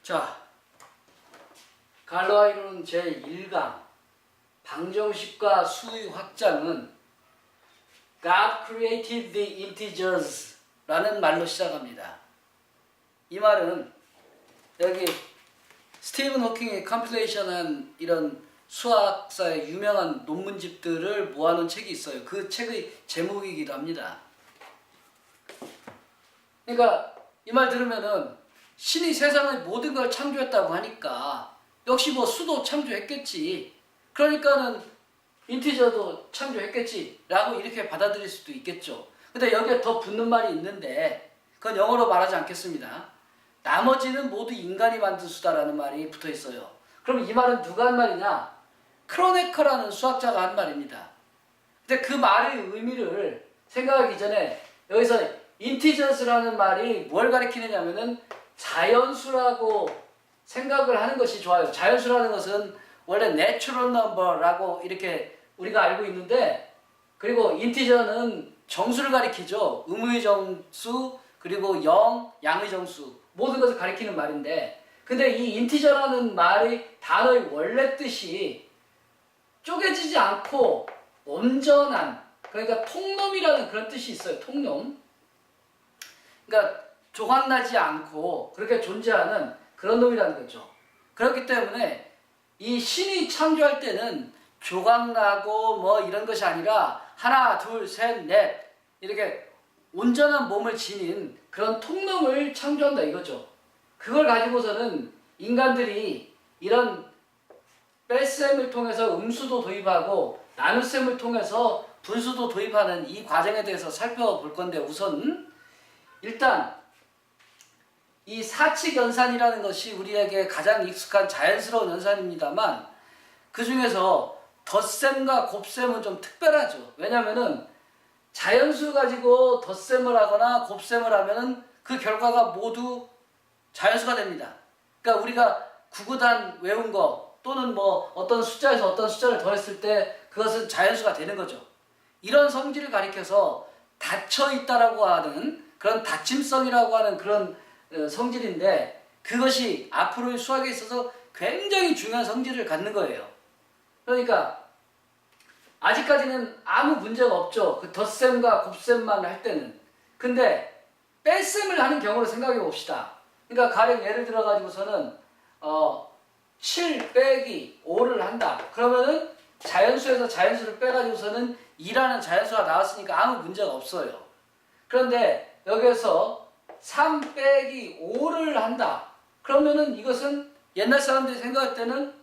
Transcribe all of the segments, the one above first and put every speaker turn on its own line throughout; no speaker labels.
자, 갈로아 이론 제1강 방정식과 수의 확장은 God created the integers 라는 말로 시작합니다. 이 말은 여기 스티븐 호킹이 컴필레이션한 이런 수학사의 유명한 논문집들을 모아놓은 책이 있어요. 그 책의 제목이기도 합니다. 그러니까 이 말 들으면은 신이 세상의 모든 걸 창조했다고 하니까 역시 뭐 수도 창조했겠지. 그러니까는 인티저도 창조했겠지 라고 이렇게 받아들일 수도 있겠죠. 근데 여기에 더 붙는 말이 있는데 그건 영어로 말하지 않겠습니다. 나머지는 모두 인간이 만든 수다라는 말이 붙어 있어요. 그럼 이 말은 누가 한 말이냐? 크로네커라는 수학자가 한 말입니다. 근데 그 말의 의미를 생각하기 전에 여기서 인티저스라는 말이 뭘 가리키느냐면은 자연수라고 생각을 하는 것이 좋아요. 자연수라는 것은 원래 natural number라고 이렇게 우리가 알고 있는데, 그리고 인티저는 정수를 가리키죠. 음의 정수, 그리고 양의 정수, 모든 것을 가리키는 말인데, 근데 이 인티저라는 말의 단어의 원래 뜻이 쪼개지지 않고 온전한, 그러니까 통놈이라는 그런 뜻이 있어요. 통놈. 그러니까 조각나지 않고 그렇게 존재하는 그런 놈이라는 거죠. 그렇기 때문에 이 신이 창조할 때는 조각나고 뭐 이런 것이 아니라 하나, 둘, 셋, 넷 이렇게 온전한 몸을 지닌 그런 통놈을 창조한다 이거죠. 그걸 가지고서는 인간들이 이런 뺄셈을 통해서 음수도 도입하고 나눗셈을 통해서 분수도 도입하는 이 과정에 대해서 살펴볼 건데, 우선 일단 이 사칙 연산이라는 것이 우리에게 가장 익숙한 자연스러운 연산입니다만, 그 중에서 덧셈과 곱셈은 좀 특별하죠. 왜냐면은 자연수 가지고 덧셈을 하거나 곱셈을 하면은 그 결과가 모두 자연수가 됩니다. 그러니까 우리가 구구단 외운 거 또는 뭐 어떤 숫자에서 어떤 숫자를 더했을 때 그것은 자연수가 되는 거죠. 이런 성질을 가리켜서 닫혀 있다라고 하는 그런 닫힘성이라고 하는 그런 성질인데, 그것이 앞으로의 수학에 있어서 굉장히 중요한 성질을 갖는 거예요. 그러니까 아직까지는 아무 문제가 없죠. 그 덧셈과 곱셈만 할 때는. 근데 뺄셈을 하는 경우를 생각해 봅시다. 그러니까 가령 예를 들어 가지고서는 7 빼기 5를 한다. 그러면은 자연수에서 자연수를 빼가지고서는 2라는 자연수가 나왔으니까 아무 문제가 없어요. 그런데 여기에서 3 빼기 5를 한다. 그러면은 이것은 옛날 사람들이 생각할 때는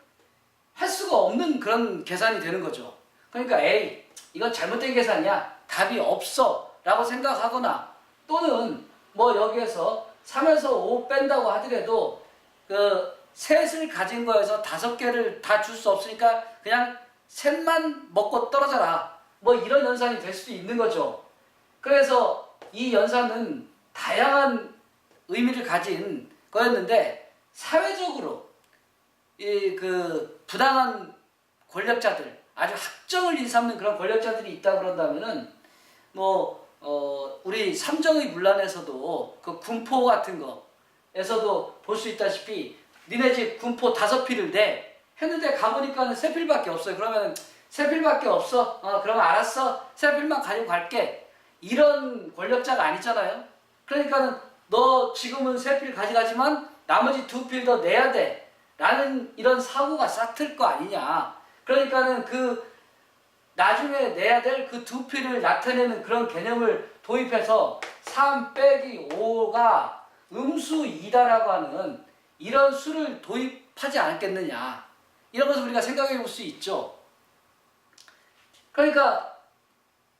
할 수가 없는 그런 계산이 되는 거죠. 그러니까 에이, 이건 잘못된 계산이야, 답이 없어 라고 생각하거나, 또는 뭐 여기에서 3에서 5 뺀다고 하더라도 그 셋을 가진 거에서 5개를 다 줄 수 없으니까 그냥 셋만 먹고 떨어져라, 뭐 이런 연산이 될 수도 있는 거죠. 그래서 이 연산은 다양한 의미를 가진 거였는데, 사회적으로 이 그 부당한 권력자들, 아주 학정을 일삼는 그런 권력자들이 있다 그런다면은 뭐 우리 삼정의 문란에서도 그 군포 같은 거에서도 볼 수 있다시피 니네 집 군포 5필을 내 했는데 가보니까는 3필밖에 없어요. 그러면 3필밖에 없어? 그러면 알았어, 3필만 가지고 갈게. 이런 권력자가 아니잖아요. 그러니까는 너 지금은 3필 가져가지만 나머지 2필 더 내야 돼 라는 이런 사고가 싹틀 거 아니냐. 그러니까는 그 나중에 내야 될 그 2필을 나타내는 그런 개념을 도입해서 3 빼기 5가 음수 2다라고 하는 이런 수를 도입하지 않았겠느냐. 이런 것을 우리가 생각해 볼 수 있죠. 그러니까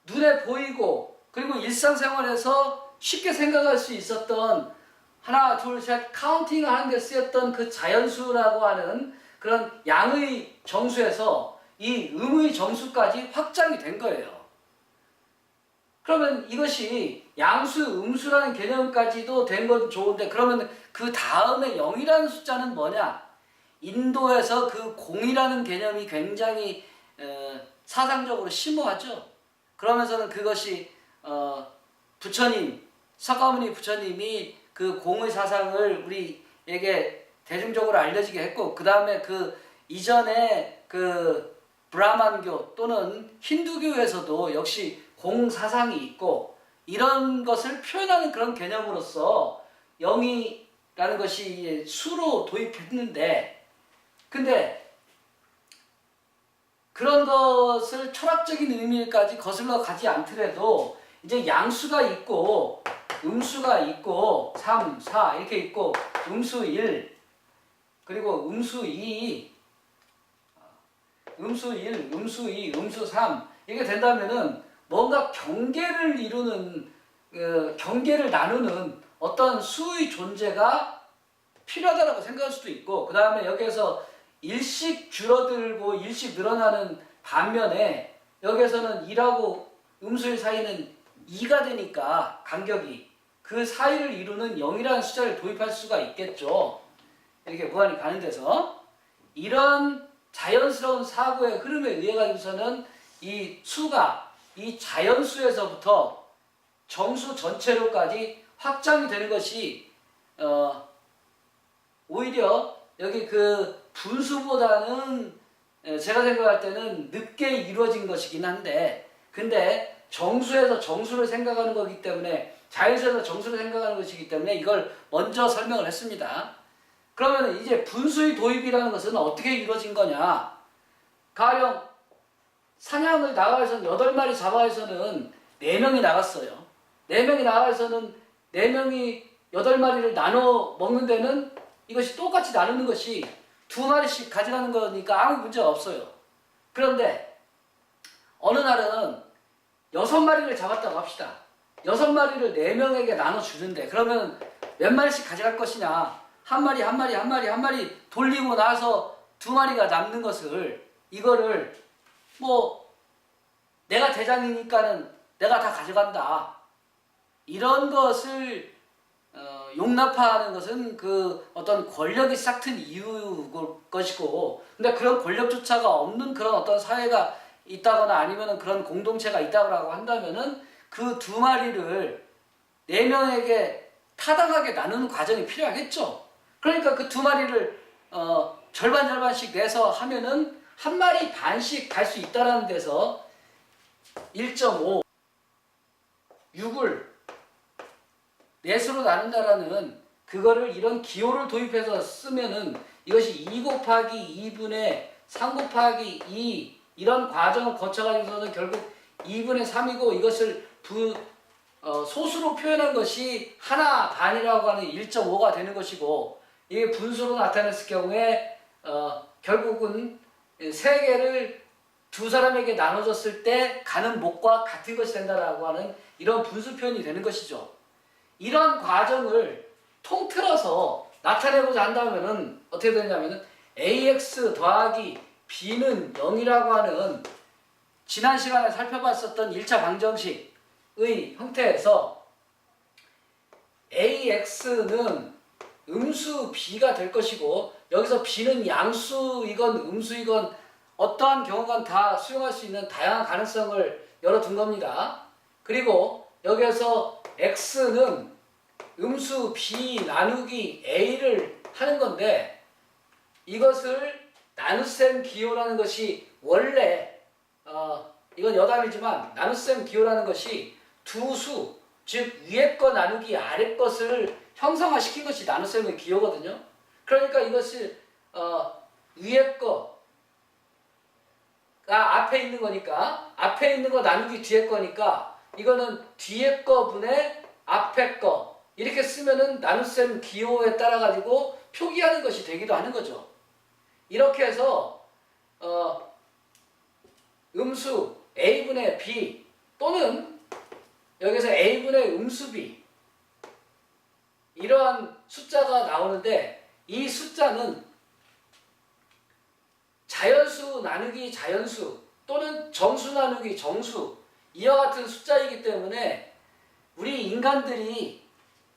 눈에 보이고 그리고 일상생활에서 쉽게 생각할 수 있었던 하나, 둘, 셋 카운팅을 하는 데 쓰였던 그 자연수라고 하는 그런 양의 정수에서 이 음의 정수까지 확장이 된 거예요. 그러면 이것이 양수, 음수라는 개념까지도 된 건 좋은데, 그러면 그 다음에 0이라는 숫자는 뭐냐? 인도에서 그 공이라는 개념이 굉장히 사상적으로 심오하죠. 그러면서는 그것이 부처님, 석가모니 부처님이 그 공의 사상을 우리에게 대중적으로 알려지게 했고, 그 다음에 그 이전에 그 브라만교 또는 힌두교에서도 역시 공사상이 있고, 이런 것을 표현하는 그런 개념으로서 영이라는 것이 수로 도입했는데, 근데 그런 것을 철학적인 의미까지 거슬러 가지 않더라도 이제 양수가 있고 음수가 있고 3, 4 이렇게 있고 음수 1 그리고 음수 2 음수 1, 음수 2, 음수 3 이게 된다면은 뭔가 경계를 이루는 경계를 나누는 어떤 수의 존재가 필요하다고 생각할 수도 있고, 그 다음에 여기에서 일씩 줄어들고 일씩 늘어나는 반면에 여기에서는 1하고 음수의 사이는 2가 되니까 간격이 그 사이를 이루는 0이라는 숫자를 도입할 수가 있겠죠. 이렇게 무한히 가는 데서 이런 자연스러운 사고의 흐름에 의해 가지고서는 이 수가 이 자연수에서부터 정수 전체로까지 확장이 되는 것이 오히려 여기 그 분수보다는 제가 생각할 때는 늦게 이루어진 것이긴 한데, 근데 정수에서 정수를 생각하는 거기 때문에, 자연수에서 정수를 생각하는 것이기 때문에 이걸 먼저 설명을 했습니다. 그러면 이제 분수의 도입이라는 것은 어떻게 이루어진 거냐? 가령 사냥을 나가서는 8마리 잡아서는 4명이 나갔어요. 4명이 나가서는 4명이 8마리를 나눠 먹는 데는 이것이 똑같이 나누는 것이 2마리씩 가져가는 거니까 아무 문제가 없어요. 그런데 어느 날은 6마리를 잡았다고 합시다. 6마리를 4명에게 나눠주는데, 그러면 몇 마리씩 가져갈 것이냐? 한 마리 돌리고 나서 2마리가 남는 것을, 이거를 뭐 내가 대장이니까는 내가 다 가져간다, 이런 것을 용납하는 것은 그 어떤 권력이 싹튼 이유일 것이고, 근데 그런 권력조차가 없는 그런 어떤 사회가 있다거나 아니면 그런 공동체가 있다고 한다면은 그 2마리를 4명에게 타당하게 나누는 과정이 필요하겠죠. 그러니까 그 2마리를 절반씩 내서 하면은 1마리 반씩 갈 수 있다라는 데서 1.5 6을 4수로 나눈다라는 그거를 이런 기호를 도입해서 쓰면은 이것이 2 곱하기 2분의 3 곱하기 2 이런 과정을 거쳐가지고서는 결국 2분의 3이고, 이것을 소수로 표현한 것이 하나 반이라고 하는 1.5가 되는 것이고, 이게 분수로 나타냈을 경우에 결국은 3개를 2사람에게 나눠줬을 때 가는 목과 같은 것이 된다라고 하는 이런 분수 표현이 되는 것이죠. 이런 과정을 통틀어서 나타내고자 한다면은 어떻게 되냐면은 ax 더하기 b는 0이라고 하는 지난 시간에 살펴봤었던 1차 방정식의 형태에서 ax는 음수 b가 될 것이고, 여기서 b는 양수이건 음수이건 어떠한 경우건 다 수용할 수 있는 다양한 가능성을 열어둔 겁니다. 그리고 여기에서 x는 음수 b 나누기 a를 하는 건데, 이것을 나눗셈 기호라는 것이 원래 이건 여담이지만 나눗셈 기호라는 것이 두 수, 즉 위의 거 나누기 아래 것을 형상화시킨 것이 나눗셈의 기호거든요. 그러니까 이것을 위의 거가 앞에 있는 거니까, 앞에 있는 거 나누기 뒤에 거니까 이거는 뒤에 거 분의 앞에 거, 이렇게 쓰면은 나눗셈 기호에 따라 가지고 표기하는 것이 되기도 하는 거죠. 이렇게 해서 음수 a분의 b 또는 여기서 a분의 음수 b, 이러한 숫자가 나오는데, 이 숫자는 자연수 나누기 자연수 또는 정수 나누기 정수, 이와 같은 숫자이기 때문에 우리 인간들이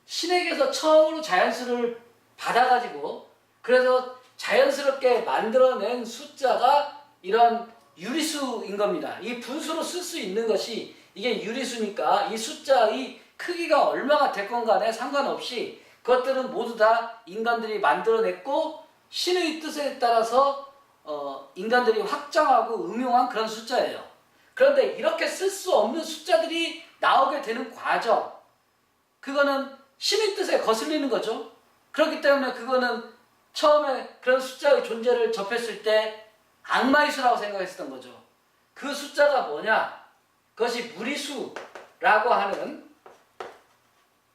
신에게서 처음으로 자연수를 받아가지고 그래서 자연스럽게 만들어낸 숫자가 이런 유리수인 겁니다. 이 분수로 쓸 수 있는 것이 이게 유리수니까 이 숫자의 크기가 얼마가 됐건 간에 상관없이 그것들은 모두 다 인간들이 만들어냈고 신의 뜻에 따라서 인간들이 확장하고 응용한 그런 숫자예요. 그런데 이렇게 쓸 수 없는 숫자들이 나오게 되는 과정, 그거는 신의 뜻에 거슬리는 거죠. 그렇기 때문에 그거는 처음에 그런 숫자의 존재를 접했을 때 악마의 수라고 생각했었던 거죠. 그 숫자가 뭐냐? 그것이 무리수라고 하는,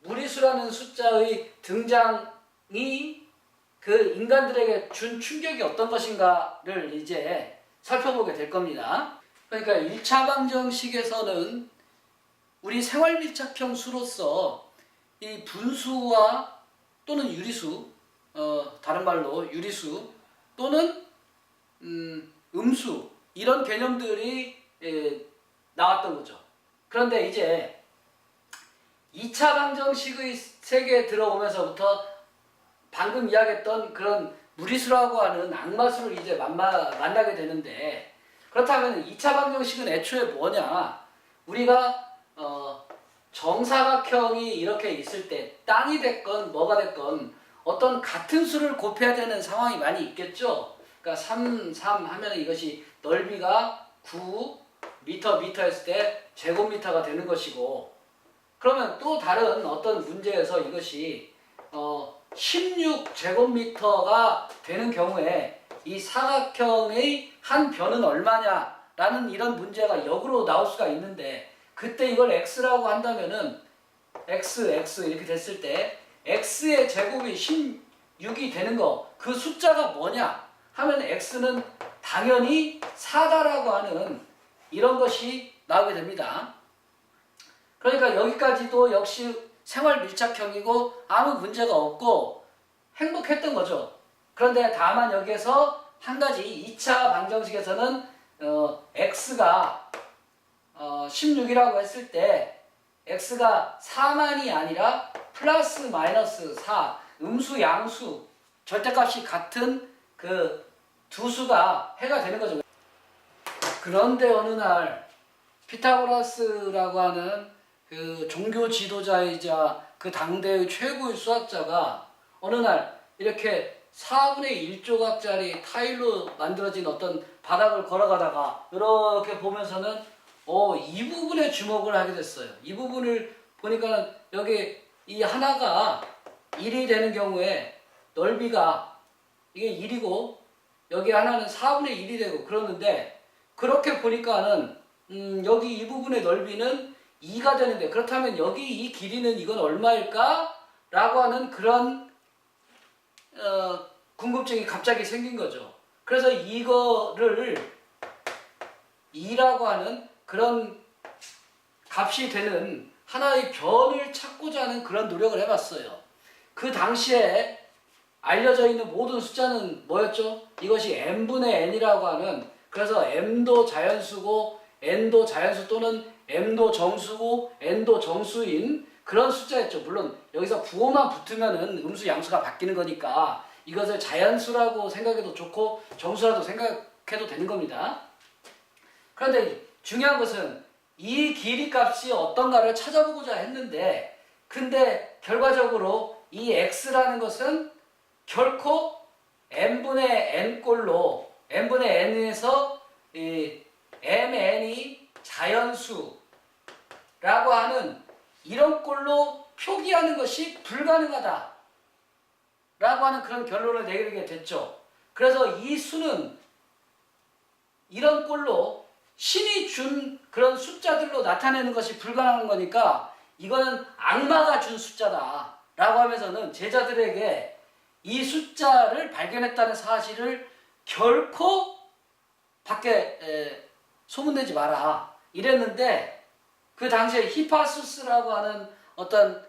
무리수라는 숫자의 등장이 그 인간들에게 준 충격이 어떤 것인가를 이제 살펴보게 될 겁니다. 그러니까 1차 방정식에서는 우리 생활 밀착형 수로서 이 분수와 또는 유리수, 다른 말로 유리수 또는 음수, 이런 개념들이 나왔던 거죠. 그런데 이제 2차 방정식의 세계에 들어오면서부터 방금 이야기했던 그런 무리수라고 하는 악마수를 이제 만나게 되는데, 그렇다면 2차 방정식은 애초에 뭐냐? 우리가 정사각형이 이렇게 있을 때 땅이 됐건 뭐가 됐건 어떤 같은 수를 곱해야 되는 상황이 많이 있겠죠. 그러니까 3 하면 이것이 넓이가 9 미터 했을 때 제곱미터가 되는 것이고, 그러면 또 다른 어떤 문제에서 이것이 16 제곱미터가 되는 경우에 이 사각형의 한 변은 얼마냐라는 이런 문제가 역으로 나올 수가 있는데, 그때 이걸 x라고 한다면은 x 이렇게 됐을 때 x의 제곱이 16이 되는 거, 그 숫자가 뭐냐 하면 x는 당연히 4다라고 하는 이런 것이 나오게 됩니다. 그러니까 여기까지도 역시 생활 밀착형이고 아무 문제가 없고 행복했던 거죠. 그런데 다만 여기에서 한 가지 2차 방정식에서는 x가 16이라고 했을 때 x가 4만이 아니라 플러스 마이너스 4, 음수 양수 절대값이 같은 그 두 수가 해가 되는 거죠. 그런데 어느 날 피타고라스라고 하는 그 종교 지도자이자 그 당대의 최고의 수학자가 어느 날 이렇게 4분의 1조각짜리 타일로 만들어진 어떤 바닥을 걸어가다가 이렇게 보면서는 이 부분에 주목을 하게 됐어요. 이 부분을 보니까 여기 이 하나가 1이 되는 경우에 넓이가 이게 1이고 여기 하나는 4분의 1이 되고 그러는데, 그렇게 보니까는 여기 이 부분의 넓이는 2가 되는데, 그렇다면 여기 이 길이는 이건 얼마일까? 라고 하는 그런 궁금증이 갑자기 생긴 거죠. 그래서 이거를 2라고 하는 그런 값이 되는 하나의 변을 찾고자 하는 그런 노력을 해봤어요. 그 당시에 알려져 있는 모든 숫자는 뭐였죠? 이것이 m분의 n이라고 하는, 그래서 m도 자연수고 n도 자연수 또는 m도 정수고 n도 정수인 그런 숫자였죠. 물론 여기서 부호만 붙으면은 음수 양수가 바뀌는 거니까 이것을 자연수라고 생각해도 좋고 정수라도 생각해도 되는 겁니다. 그런데 중요한 것은 이 길이 값이 어떤가를 찾아보고자 했는데, 근데 결과적으로 이 x라는 것은 결코 m분의 n꼴로, m분의 n에서 이 mn이 자연수라고 하는 이런 꼴로 표기하는 것이 불가능하다 라고 하는 그런 결론을 내리게 됐죠. 그래서 이 수는 이런 꼴로 신이 준 그런 숫자들로 나타내는 것이 불가능한 거니까 이거는 악마가 준 숫자다 라고 하면서는 제자들에게 이 숫자를 발견했다는 사실을 결코 밖에 소문내지 마라 이랬는데, 그 당시에 히파수스라고 하는 어떤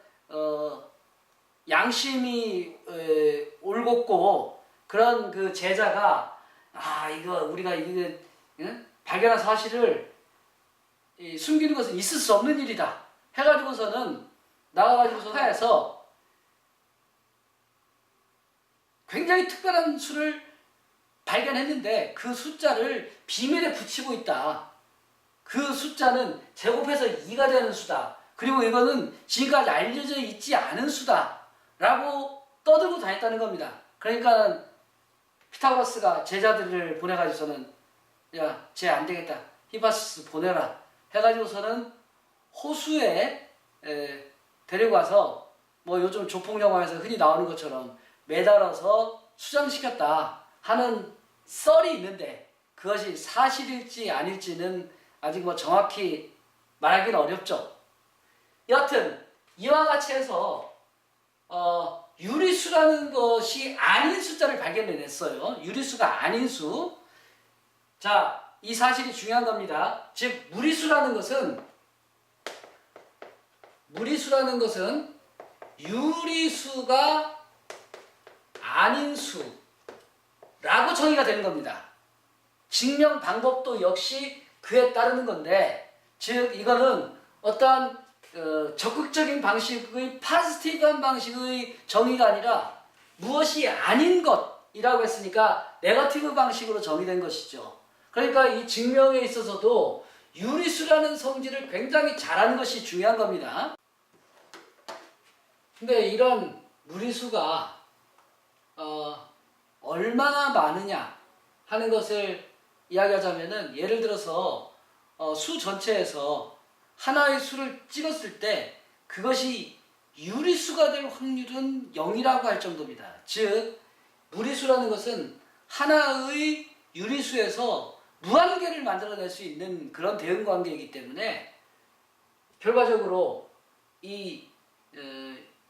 양심이 올곧고 그런 그 제자가 이거 우리가 이게 발견한 사실을 숨기는 것은 있을 수 없는 일이다 해가지고서는 나와가지고서 회에서 굉장히 특별한 수를 발견했는데 그 숫자를 비밀에 붙이고 있다. 그 숫자는 제곱해서 2가 되는 수다. 그리고 이거는 지금까지 알려져 있지 않은 수다 라고 떠들고 다녔다는 겁니다. 그러니까 피타고라스가 제자들을 보내가지고서는 야, 쟤 안 되겠다. 히파스스 보내라. 해가지고서는 호수에 데려가서 뭐 요즘 조폭영화에서 흔히 나오는 것처럼 매달아서 수장시켰다 하는 썰이 있는데 그것이 사실일지 아닐지는 아직 뭐 정확히 말하기는 어렵죠. 여하튼 이와 같이 해서 유리수라는 것이 아닌 숫자를 발견해냈어요. 유리수가 아닌 수. 자, 이 사실이 중요한 겁니다. 즉 무리수라는 것은 유리수가 아닌 수라고 정의가 되는 겁니다. 증명 방법도 역시 그에 따르는 건데, 즉 이거는 어떠한 적극적인 방식의 파지티브한 방식의 정의가 아니라 무엇이 아닌 것이라고 했으니까 네거티브 방식으로 정의된 것이죠. 그러니까 이 증명에 있어서도 유리수라는 성질을 굉장히 잘하는 것이 중요한 겁니다. 근데 이런 무리수가 얼마나 많으냐 하는 것을 이야기하자면은, 예를 들어서 수 전체에서 하나의 수를 찍었을 때 그것이 유리수가 될 확률은 0이라고 할 정도입니다. 즉 무리수라는 것은 하나의 유리수에서 무한계를 만들어낼 수 있는 그런 대응관계이기 때문에 결과적으로 이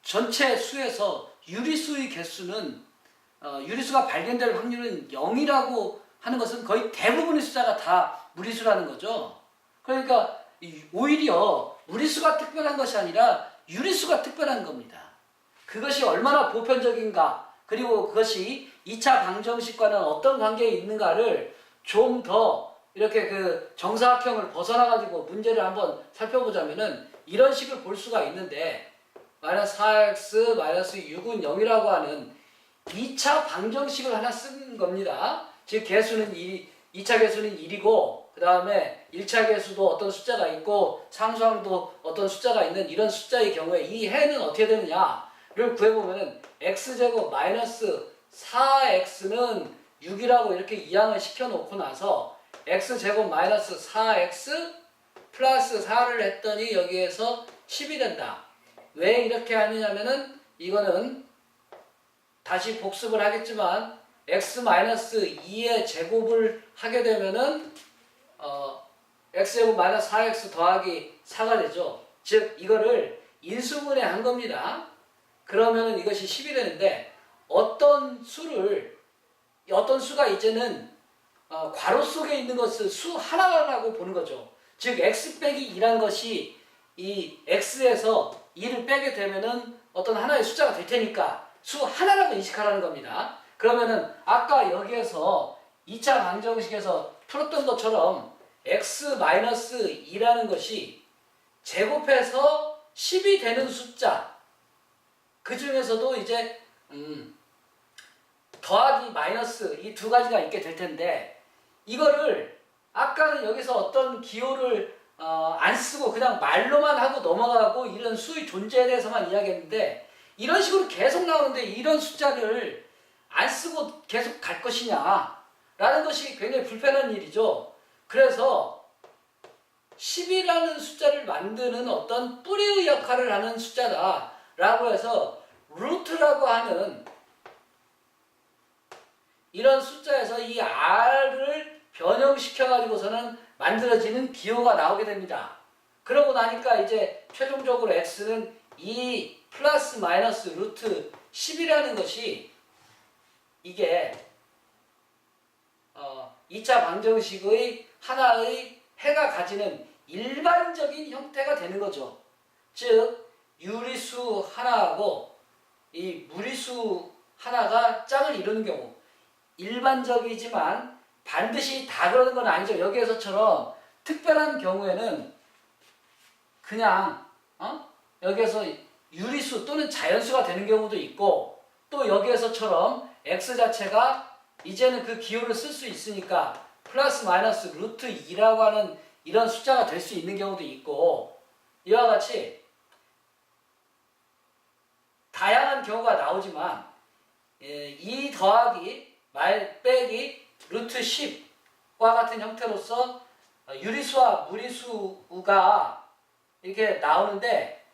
전체 수에서 유리수의 개수는 유리수가 발견될 확률은 0이라고 하는 것은 거의 대부분의 숫자가 다 무리수라는 거죠. 그러니까 오히려 무리수가 특별한 것이 아니라 유리수가 특별한 겁니다. 그것이 얼마나 보편적인가, 그리고 그것이 2차 방정식과는 어떤 관계에 있는가를 좀 더 이렇게 그 정사각형을 벗어나가지고 문제를 한번 살펴보자면은 이런 식을 볼 수가 있는데, 마이너스 4x 마이너스 6은 0이라고 하는 2차 방정식을 하나 쓴 겁니다. 즉 개수는 2차 개수는 1이고 그 다음에 1차 개수도 어떤 숫자가 있고 상수항도 어떤 숫자가 있는 이런 숫자의 경우에 이 해는 어떻게 되느냐를 구해보면 x제곱 마이너스 4x는 6이라고 이렇게 이항을 시켜놓고 나서 x제곱 마이너스 4x 플러스 4를 했더니 여기에서 10이 된다. 왜 이렇게 하느냐면은 이거는 다시 복습을 하겠지만 x-2의 제곱을 하게 되면은 x제곱 마이너스 4x 더하기 4가 되죠. 즉 이거를 인수분해 한 겁니다. 그러면은 이것이 10이 되는데 어떤 수가 이제는 괄호 속에 있는 것을 수 하나라고 보는 거죠. 즉 x 빼기 2라는 것이 이 x에서 2를 빼게 되면은 어떤 하나의 숫자가 될 테니까 수 하나라고 인식하라는 겁니다. 그러면은 아까 여기에서 2차 방정식에서 풀었던 것처럼 x-2라는 것이 제곱해서 10이 되는 숫자, 그 중에서도 이제 더하기 마이너스 이 두 가지가 있게 될 텐데, 이거를 아까는 여기서 어떤 기호를 안 쓰고 그냥 말로만 하고 넘어가고 이런 수의 존재에 대해서만 이야기했는데, 이런 식으로 계속 나오는데 이런 숫자를 안 쓰고 계속 갈 것이냐 라는 것이 굉장히 불편한 일이죠. 그래서 10이라는 숫자를 만드는 어떤 뿌리의 역할을 하는 숫자다 라고 해서 루트라고 하는 이런 숫자에서 이 r을 변형시켜 가지고서는 만들어지는 기호가 나오게 됩니다. 그러고 나니까 이제 최종적으로 x는 2 플러스 마이너스 루트 10이라는 것이 이게 2차 방정식의 하나의 해가 가지는 일반적인 형태가 되는 거죠. 즉 유리수 하나하고 이 무리수 하나가 짝을 이루는 경우, 일반적이지만 반드시 다 그러는 건 아니죠. 여기에서처럼 특별한 경우에는 그냥 여기에서 유리수 또는 자연수가 되는 경우도 있고, 또 여기에서처럼 x 자체가 이제는 그 기호를 쓸 수 있으니까 플러스 마이너스 루트 2라고 하는 이런 숫자가 될 수 있는 경우도 있고, 이와 같이 다양한 경우가 나오지만 2 더하기 말 빼기 루트 10과 같은 형태로서 유리수와 무리수가 이렇게 나오는데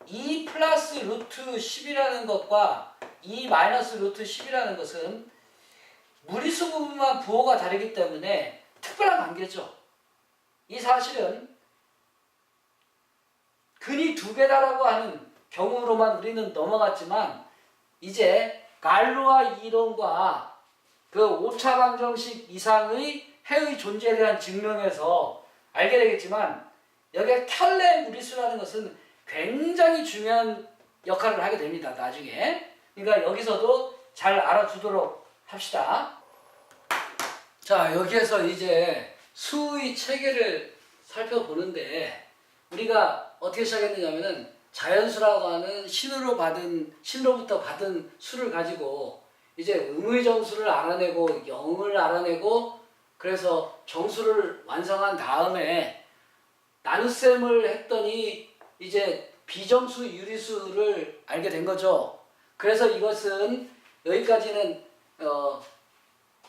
2 플러스 루트 10이라는 것과 2 마이너스 루트 10이라는 것은 무리수 부분만 부호가 다르기 때문에 특별한 관계죠. 이 사실은 근이 2배다라고 하는 경우로만 우리는 넘어갔지만 이제 갈루아 이론과 그 5차 방정식 이상의 해의 존재에 대한 증명에서 알게 되겠지만 여기에 켤레 무리수라는 것은 굉장히 중요한 역할을 하게 됩니다. 나중에. 그러니까 여기서도 잘 알아두도록 합시다. 자, 여기에서 이제 수의 체계를 살펴보는데 우리가 어떻게 시작했느냐면은 자연수라고 하는 신으로부터 받은 수를 가지고 이제 음의 정수를 알아내고 영을 알아내고 그래서 정수를 완성한 다음에 나눗셈을 했더니 이제 비정수 유리수를 알게 된 거죠. 그래서 이것은 여기까지는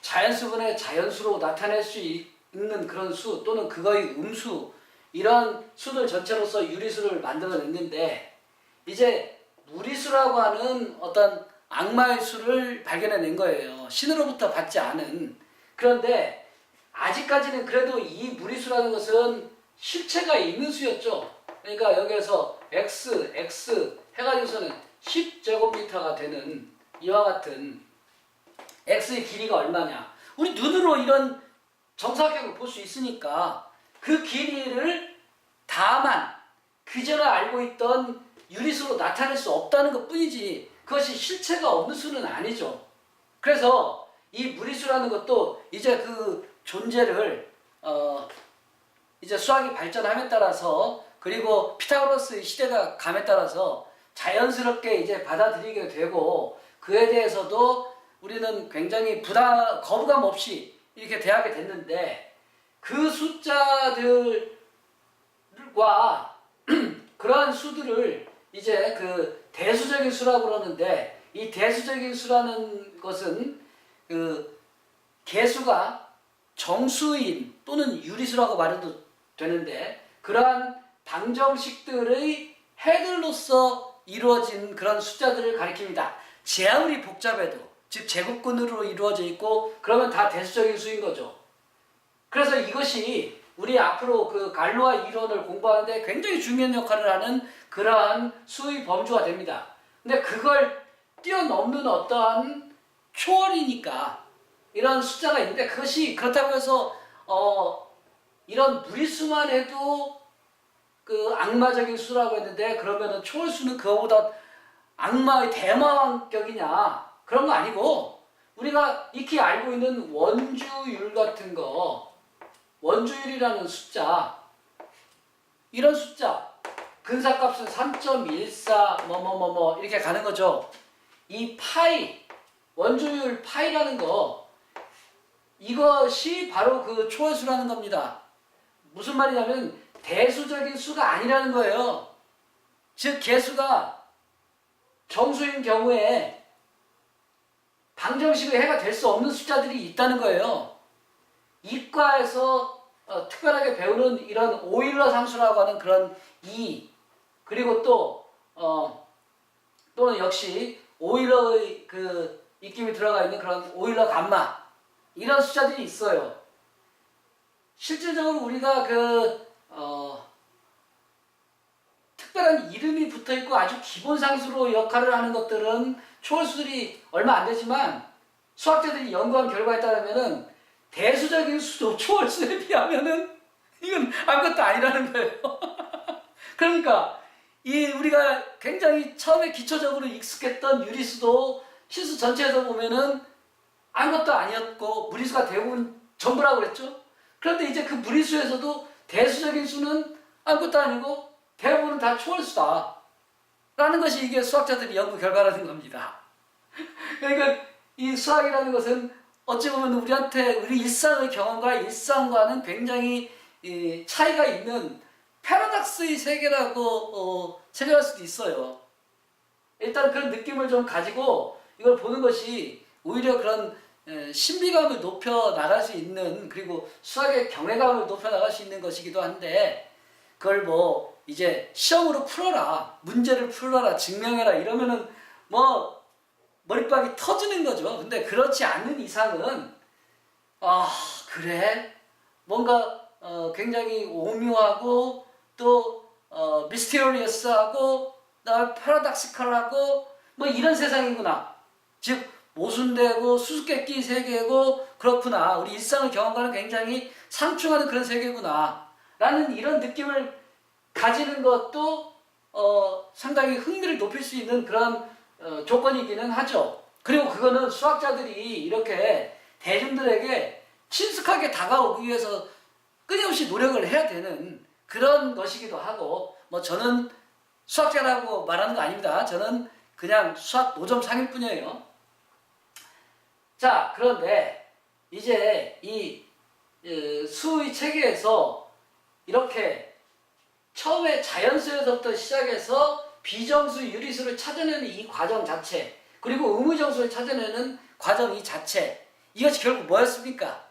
자연수분의 자연수로 나타낼 수 있는 그런 수 또는 그거의 음수 이런 수들 전체로서 유리수를 만들어냈는데 이제 무리수라고 하는 어떤 악마의 수를 발견해낸 거예요. 신으로부터 받지 않은. 그런데 아직까지는 그래도 이 무리수라는 것은 실체가 있는 수였죠. 그러니까 여기에서 x 해가지고서는 10제곱미터가 되는 이와 같은 x의 길이가 얼마냐. 우리 눈으로 이런 정사각형을 볼 수 있으니까 그 길이를 다만 그전에 알고 있던 유리수로 나타낼 수 없다는 것 뿐이지 그것이 실체가 없는 수는 아니죠. 그래서 이 무리수라는 것도 이제 그 존재를 이제 수학이 발전함에 따라서 그리고 피타고라스의 시대가 감에 따라서 자연스럽게 이제 받아들이게 되고 그에 대해서도 우리는 굉장히 거부감 없이 이렇게 대하게 됐는데 그 숫자들과 그러한 수들을 이제 그 대수적인 수라고 그러는데 이 대수적인 수라는 것은 그 개수가 정수인 또는 유리수라고 말해도 되는데 그러한 방정식들의 해들로서 이루어진 그런 숫자들을 가리킵니다. 제 아무리 복잡해도 즉 제곱근으로 이루어져 있고 그러면 다 대수적인 수인 거죠. 그래서 이것이 우리 앞으로 그 갈루아 이론을 공부하는데 굉장히 중요한 역할을 하는 그러한 수의 범주가 됩니다. 근데 그걸 뛰어넘는 어떠한 초월이니까 이런 숫자가 있는데 그것이 그렇다고 해서 이런 무리수만 해도 그 악마적인 수라고 했는데 그러면은 초월수는 그거보다 악마의 대마왕격이냐 그런 거 아니고 우리가 익히 알고 있는 원주율 같은 거 원주율이라는 숫자 이런 숫자 근사값은 3.14 이렇게 가는 거죠. 이 파이 원주율 파이라는 거 이것이 바로 그 초월수라는 겁니다. 무슨 말이냐면 대수적인 수가 아니라는 거예요. 즉 개수가 정수인 경우에 방정식의 해가 될 수 없는 숫자들이 있다는 거예요. 이과에서 특별하게 배우는 이런 오일러 상수라고 하는 그런 그리고 또는 역시 오일러의 그 입김이 들어가 있는 그런 오일러 감마 이런 숫자들이 있어요. 실질적으로 우리가 특별한 이름이 붙어있고 아주 기본 상수로 역할을 하는 것들은 초월수들이 얼마 안 되지만 수학자들이 연구한 결과에 따르면은 대수적인 수도 초월수에 비하면은 이건 아무것도 아니라는 거예요. 그러니까 우리가 굉장히 처음에 기초적으로 익숙했던 유리수도 실수 전체에서 보면은 아무것도 아니었고 무리수가 대부분 전부라고 그랬죠. 그런데 이제 그 무리수에서도 대수적인 수는 아무것도 아니고 대부분은 다 초월수다 라는 것이 이게 수학자들이 연구 결과라는 겁니다. 그러니까 이 수학이라는 것은 어찌 보면 우리 일상의 경험과 일상과는 굉장히 차이가 있는 패러닥스의 세계라고 생각할 수도 있어요. 일단 그런 느낌을 좀 가지고 이걸 보는 것이 오히려 그런 신비감을 높여 나갈 수 있는, 그리고 수학의 경외감을 높여 나갈 수 있는 것이기도 한데, 그걸 뭐 이제 시험으로 풀어라, 문제를 풀어라, 증명해라 이러면은 뭐 머리박이 터지는 거죠. 근데 그렇지 않는 이상은 아 그래? 뭔가 굉장히 오묘하고 또 미스테리어스하고 그다음에 패러닥시컬하고 뭐 이런 세상이구나. 즉 모순되고 수수께끼 세계고 그렇구나. 우리 일상을 경험하는 굉장히 상충하는 그런 세계구나. 라는 이런 느낌을 가지는 것도 상당히 흥미를 높일 수 있는 그런 조건이기는 하죠. 그리고 그거는 수학자들이 이렇게 대중들에게 친숙하게 다가오기 위해서 끊임없이 노력을 해야 되는 그런 것이기도 하고, 뭐 저는 수학자라고 말하는 거 아닙니다. 저는 그냥 수학 노점 상일 뿐이에요. 자, 그런데 이제 이 수의 체계에서 이렇게 처음에 자연수에서부터 시작해서 비정수, 유리수를 찾아내는 이 과정 자체, 그리고 의무정수를 찾아내는 과정 이 자체, 이것이 결국 뭐였습니까?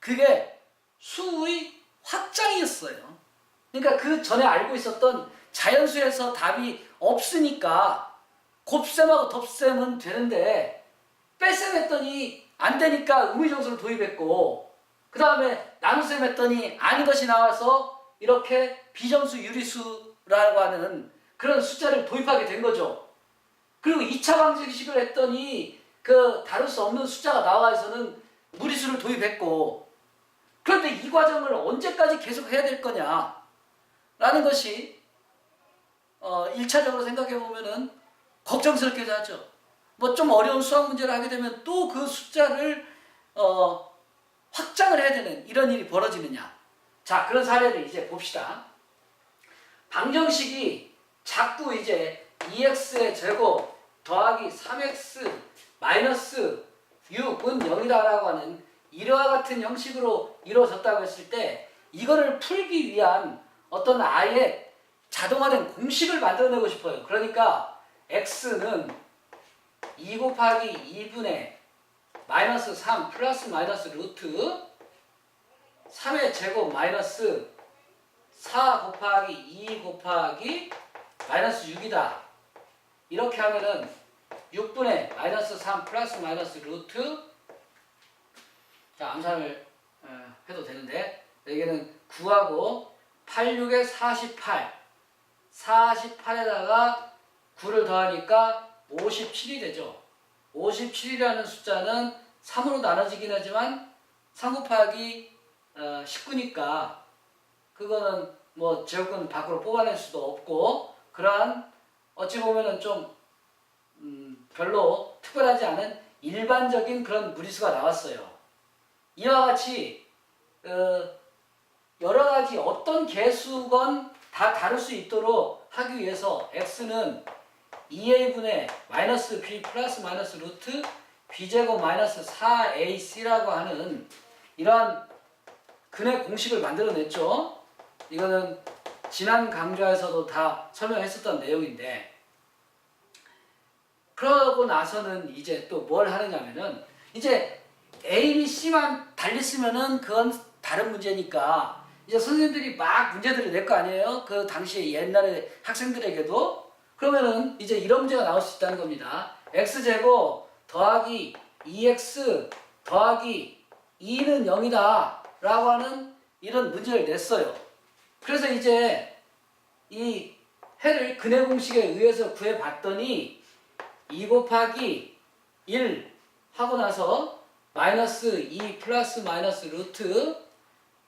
그게 수의 확장이었어요. 그러니까 그 전에 알고 있었던 자연수에서 답이 없으니까 곱셈하고 덧셈은 되는데 뺄셈 했더니 안 되니까 의무정수를 도입했고, 그 다음에 나눗셈 했더니 아닌 것이 나와서 이렇게 비정수 유리수라고 하는 그런 숫자를 도입하게 된 거죠. 그리고 2차 방정식을 했더니 그 다룰 수 없는 숫자가 나와서는 무리수를 도입했고, 그런데 이 과정을 언제까지 계속 해야 될 거냐 라는 것이 1차적으로 생각해 보면은 걱정스럽기도 하죠. 뭐 좀 어려운 수학 문제를 하게 되면 또 그 숫자를 확장을 해야 되는 이런 일이 벌어지느냐. 자, 그런 사례를 이제 봅시다. 방정식이 자꾸 이제 2x의 제곱 더하기 3x 마이너스 6은 0이다라고 하는 이와 같은 형식으로 이루어졌다고 했을 때, 이거를 풀기 위한 어떤 아예 자동화된 공식을 만들어내고 싶어요. 그러니까 x는 2 곱하기 2분의 마이너스 3 플러스 마이너스 루트 3의 제곱 마이너스 4 곱하기 2 곱하기 마이너스 6이다. 이렇게 하면은 6분의 마이너스 3 플러스 마이너스 루트, 자 암산을 해도 되는데 여기는 9하고 8, 6에 48, 48에다가 9를 더하니까 57이 되죠. 57이라는 숫자는 3으로 나눠지긴 하지만 3 곱하기 19니까 그거는 뭐 제곱근 밖으로 뽑아낼 수도 없고, 그러한 어찌 보면은 좀 별로 특별하지 않은 일반적인 그런 무리수가 나왔어요. 이와 같이 여러 가지 어떤 개수건 다 다룰 수 있도록 하기 위해서 x는 2a분의 마이너스 b 플러스 마이너스 루트 b제곱 마이너스 4ac라고 하는 이러한 근의 공식을 만들어냈죠. 이거는 지난 강좌에서도 다 설명했었던 내용인데, 그러고 나서는 이제 또 뭘 하느냐면은, 이제 A, B, C만 달리 쓰면은 그건 다른 문제니까 이제 선생님들이 막 문제들을 낼 거 아니에요? 그 당시에 옛날에 학생들에게도. 그러면은 이제 이런 문제가 나올 수 있다는 겁니다. x제곱 더하기 2x 더하기 2는 0이다 라고 하는 이런 문제를 냈어요. 그래서 이제 이 해를 근해 공식에 의해서 구해봤더니 2 곱하기 1 하고 나서 마이너스 2 플러스 마이너스 루트,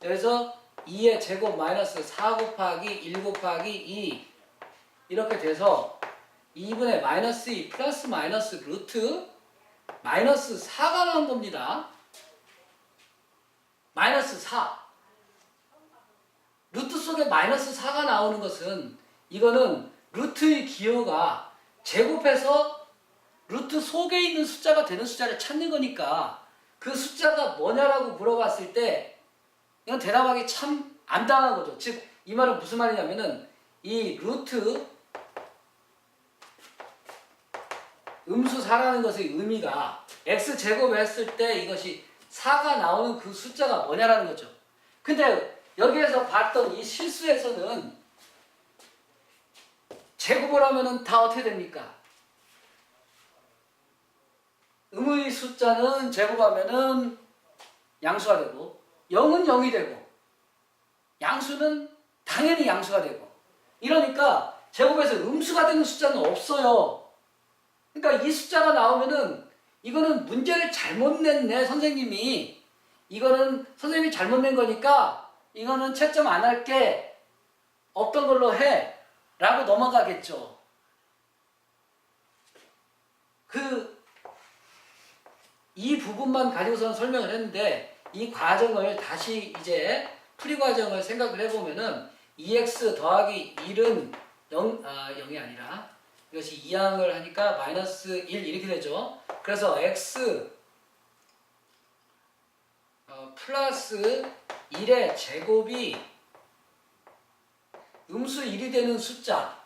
여기서 2의 제곱 마이너스 4 곱하기 1 곱하기 2 이렇게 돼서 2분의 마이너스 2 플러스 마이너스 루트 마이너스 4가 나온 겁니다. 마이너스 4. 루트 속에 마이너스 4가 나오는 것은, 이거는 루트의 기호가 제곱해서 루트 속에 있는 숫자가 되는 숫자를 찾는 거니까 그 숫자가 뭐냐라고 물어봤을 때 이건 대답하기 참 안 당한 거죠. 즉 이 말은 무슨 말이냐면은 이 루트 음수 4라는 것의 의미가 x제곱 했을 때 이것이 4가 나오는 그 숫자가 뭐냐라는 거죠. 근데 여기에서 봤던 이 실수에서는 제곱을 하면은 다 어떻게 됩니까? 음의 숫자는 제곱하면은 양수가 되고 0은 0이 되고 양수는 당연히 양수가 되고 이러니까 제곱에서 음수가 되는 숫자는 없어요. 그러니까 이 숫자가 나오면은 이거는 문제를 잘못 냈네 선생님이. 이거는 선생님이 잘못 낸 거니까 이거는 채점 안 할게 없던 걸로 해 라고 넘어가겠죠. 이 부분만 가지고서는 설명을 했는데 이 과정을 다시 이제 풀이 과정을 생각을 해보면은 2x 더하기 1은 0이 아니라 이것이 2항을 하니까 마이너스 1 이렇게 되죠. 그래서 x 플러스 1의 제곱이 음수 1이 되는 숫자.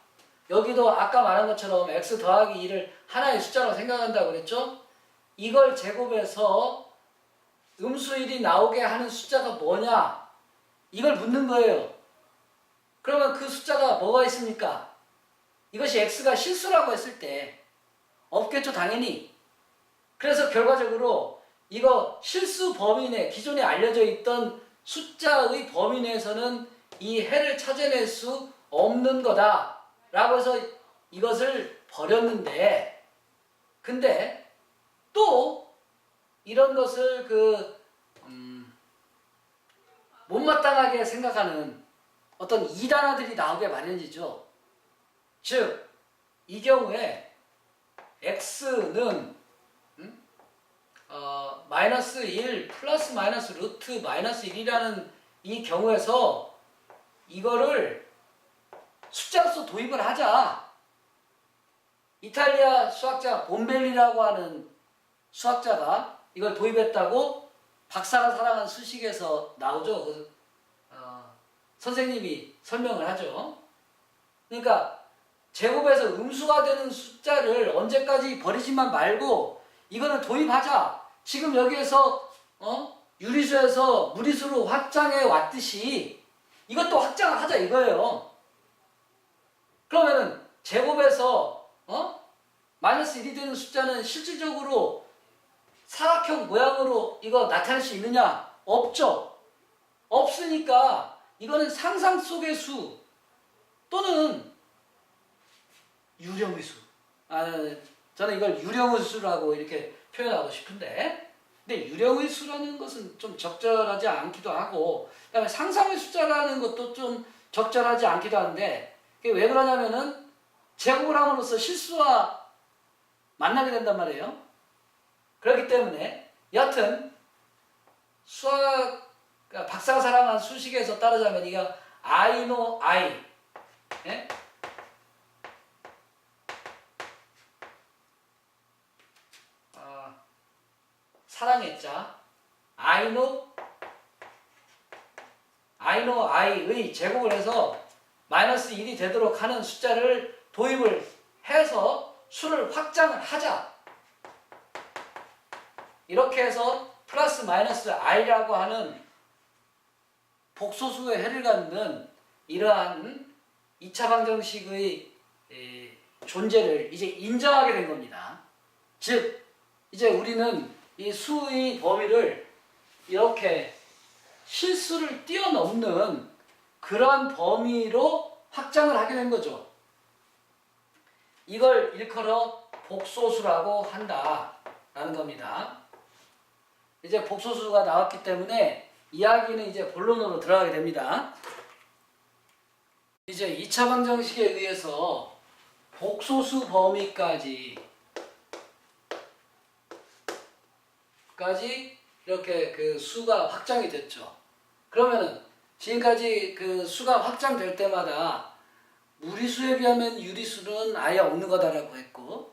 여기도 아까 말한 것처럼 x 더하기 1을 하나의 숫자로 생각한다고 그랬죠. 이걸 제곱해서 음수 1이 나오게 하는 숫자가 뭐냐? 이걸 묻는 거예요. 그러면 그 숫자가 뭐가 있습니까? 이것이 x가 실수라고 했을 때 없겠죠, 당연히. 그래서 결과적으로 이거 실수 범위 내, 기존에 알려져 있던 숫자의 범위 내에서는 이 해를 찾아낼 수 없는 거다 라고 해서 이것을 버렸는데, 근데 또 이런 것을 못마땅하게 생각하는 어떤 이단아들이 나오게 마련이죠. 즉, 이 경우에 x는 마이너스 1 플러스 마이너스 루트 마이너스 1이라는 이 경우에서 이거를 숫자로서 도입을 하자. 이탈리아 수학자 본벨리라고 하는 수학자가 이걸 도입했다고 박사가 사랑한 수식에서 나오죠. 선생님이 설명을 하죠. 그러니까 제곱에서 음수가 되는 숫자를 언제까지 버리지만 말고 이거는 도입하자. 지금 여기에서 유리수에서 무리수로 확장해 왔듯이 이것도 확장을 하자 이거예요. 그러면은 제곱에서 마이너스 1이 되는 숫자는 실질적으로 사각형 모양으로 이거 나타낼 수 있느냐? 없죠. 없으니까 이거는 상상 속의 수 또는 유령의 수. 저는 이걸 유령의 수라고 이렇게 표현하고 싶은데, 근데 유령의 수라는 것은 좀 적절하지 않기도 하고, 그다음에 상상의 숫자라는 것도 좀 적절하지 않기도 한데, 그게 왜 그러냐면은 제곱을 함으로써 실수와 만나게 된단 말이에요. 그렇기 때문에 여하튼 수학 박사가 사랑한 수식에서 따르자면 이거 I know I, 예? 사랑의 자 I know I의 제곱을 해서 마이너스 1이 되도록 하는 숫자를 도입을 해서 수를 확장을 하자. 이렇게 해서 플러스 마이너스 i라고 하는 복소수의 해를 갖는 이러한 2차 방정식의 존재를 이제 인정하게 된 겁니다. 즉 이제 우리는 이 수의 범위를 이렇게 실수를 뛰어넘는 그러한 범위로 확장을 하게 된 거죠. 이걸 일컬어 복소수라고 한다라는 겁니다. 이제 복소수가 나왔기 때문에 이야기는 이제 본론으로 들어가게 됩니다. 이제 2차 방정식에 의해서 복소수 범위까지 이렇게 그 수가 확장이 됐죠. 그러면은 지금까지 그 수가 확장될 때마다 무리수에 비하면 유리수는 아예 없는 거다라고 했고,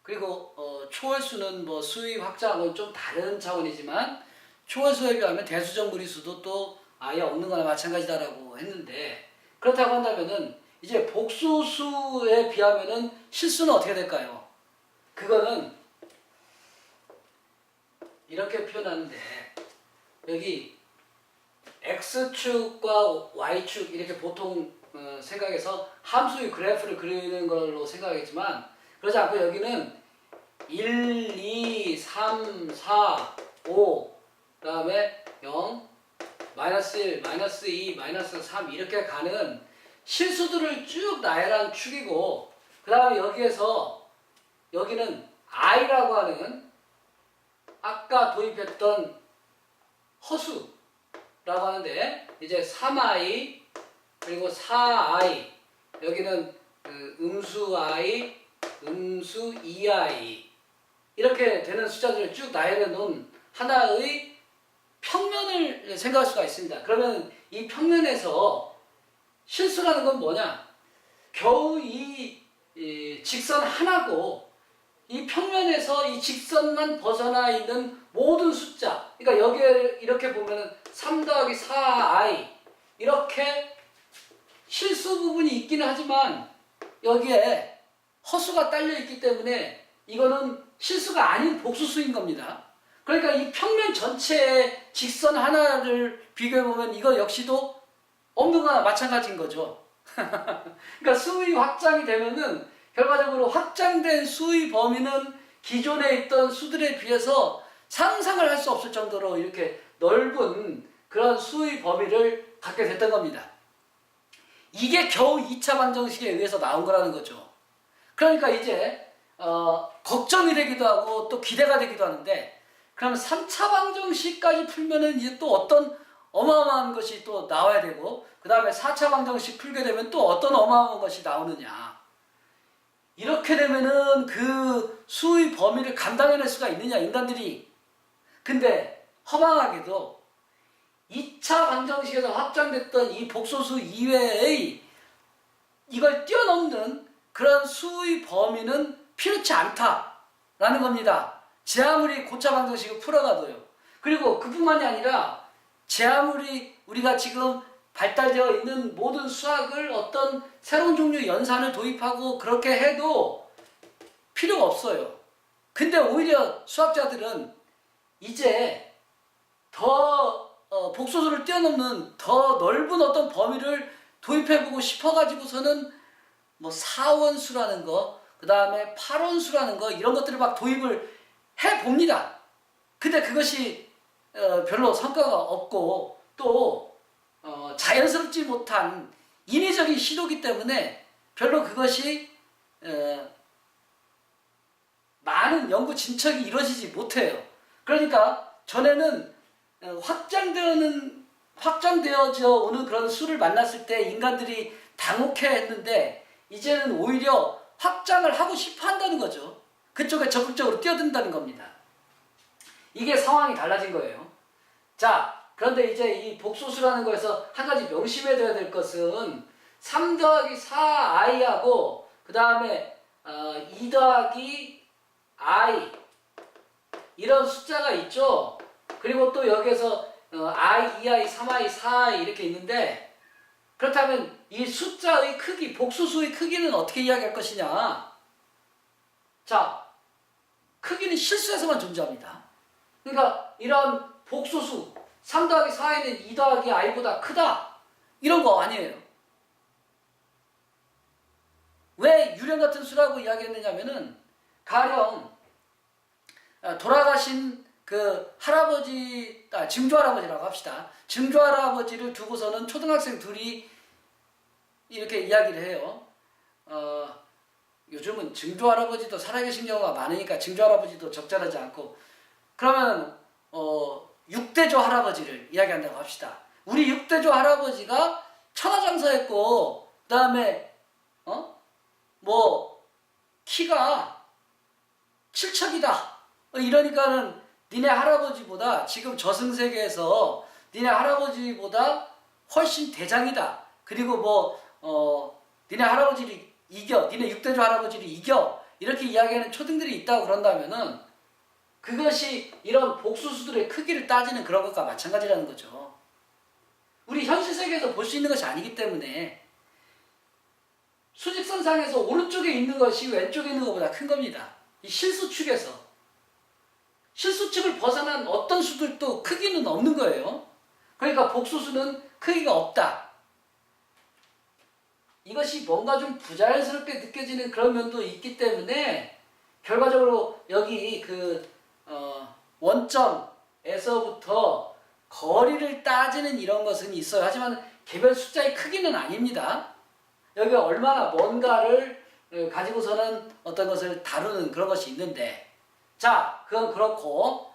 그리고 초월수는 뭐 수의 확장하고는 좀 다른 차원이지만 초월수에 비하면 대수적 무리수도 또 아예 없는 거나 마찬가지다라고 했는데, 그렇다고 한다면은 이제 복소수에 비하면은 실수는 어떻게 될까요? 그거는 이렇게 표현하는데 여기 X축과 Y축 이렇게 보통 생각해서 함수의 그래프를 그리는 걸로 생각하겠지만 그러지 않고 여기는 1, 2, 3, 4, 5 그 다음에 0, 마이너스 1, 마이너스 2, 마이너스 3 이렇게 가는 실수들을 쭉 나열한 축이고 그 다음에 여기에서 여기는 i라고 하는 아까 도입했던 허수라고 하는데 이제 3i 그리고 4i 여기는 그 음수 i, 음수 2i 이렇게 되는 숫자들을 쭉 나열해 놓은 하나의 평면을 생각할 수가 있습니다. 그러면 이 평면에서 실수라는 건 뭐냐? 겨우 이 직선 하나고 이 평면에서 이 직선만 벗어나 있는 모든 숫자 그러니까 여기에 이렇게 보면은 3 더하기 4i 이렇게 실수 부분이 있기는 하지만 여기에 허수가 딸려 있기 때문에 이거는 실수가 아닌 복수수인 겁니다. 그러니까 이 평면 전체의 직선 하나를 비교해 보면 이거 역시도 없는 거나 마찬가지인 거죠. 그러니까 수의 확장이 되면은 결과적으로 확장된 수의 범위는 기존에 있던 수들에 비해서 상상을 할 수 없을 정도로 이렇게 넓은 그런 수의 범위를 갖게 됐던 겁니다. 이게 겨우 2차 방정식에 의해서 나온 거라는 거죠. 그러니까 이제 걱정이 되기도 하고 또 기대가 되기도 하는데 그럼 3차 방정식까지 풀면은 이제 또 어떤 어마어마한 것이 또 나와야 되고 그 다음에 4차 방정식 풀게 되면 또 어떤 어마어마한 것이 나오느냐 이렇게 되면은 그 수의 범위를 감당해낼 수가 있느냐 인간들이. 근데 허망하게도 2차 방정식에서 확장됐던 이 복소수 이외의 이걸 뛰어넘는 그런 수의 범위는 필요치 않다라는 겁니다. 제 아무리 고차 방정식을 풀어가도요. 그리고 그뿐만이 아니라 제 아무리 우리가 지금 발달되어 있는 모든 수학을 어떤 새로운 종류의 연산을 도입하고 그렇게 해도 필요가 없어요. 근데 오히려 수학자들은 이제 더 복소수를 뛰어넘는 더 넓은 어떤 범위를 도입해보고 싶어가지고서는 뭐 4원수라는 거, 그 다음에 8원수라는 거 이런 것들을 막 도입을 해봅니다. 근데 그것이 별로 성과가 없고 또 자연스럽지 못한 인위적인 시도이기 때문에 별로 그것이 많은 연구 진척이 이루어지지 못해요. 그러니까 전에는 확장되어져 오는 그런 수를 만났을 때 인간들이 당혹해 했는데 이제는 오히려 확장을 하고 싶어 한다는 거죠. 그쪽에 적극적으로 뛰어든다는 겁니다. 이게 상황이 달라진 거예요. 자, 그런데 이제 이 복소수라는 거에서 한 가지 명심해둬야 될 것은 3 더하기 4i하고 그 다음에 2 더하기 i 이런 숫자가 있죠. 그리고 또 여기에서 i, 2i, 3i, 4i 이렇게 있는데 그렇다면 이 숫자의 크기, 복소수의 크기는 어떻게 이야기할 것이냐? 자, 크기는 실수에서만 존재합니다. 그러니까 이런 복소수 3 더하기 4i는 2 더하기 i보다 크다 이런 거 아니에요. 왜 유령 같은 수라고 이야기했느냐면은 가령 돌아가신 그 할아버지, 증조 할아버지라고 합시다. 증조 할아버지를 두고서는 초등학생 둘이 이렇게 이야기를 해요. 요즘은 증조 할아버지도 살아계신 경우가 많으니까 증조 할아버지도 적절하지 않고 그러면 6대조 할아버지를 이야기한다고 합시다. 우리 6대조 할아버지가 천하장사했고 그 다음에 뭐 키가 7척이다 이러니까는 니네 할아버지보다 지금 저승세계에서 니네 할아버지보다 훨씬 대장이다. 그리고 니네 할아버지를 이겨, 니네 6대조 할아버지를 이겨 이렇게 이야기하는 초등들이 있다고 그런다면은 그것이 이런 복수수들의 크기를 따지는 그런 것과 마찬가지라는 거죠. 우리 현실 세계에서 볼 수 있는 것이 아니기 때문에 수직선상에서 오른쪽에 있는 것이 왼쪽에 있는 것보다 큰 겁니다. 이 실수축에서 실수축을 벗어난 어떤 수들도 크기는 없는 거예요. 그러니까 복소수는 크기가 없다. 이것이 뭔가 좀 부자연스럽게 느껴지는 그런 면도 있기 때문에 결과적으로 여기 원점에서부터 거리를 따지는 이런 것은 있어요. 하지만 개별 숫자의 크기는 아닙니다. 여기가 얼마나 뭔가를 가지고서는 어떤 것을 다루는 그런 것이 있는데, 자, 그건 그렇고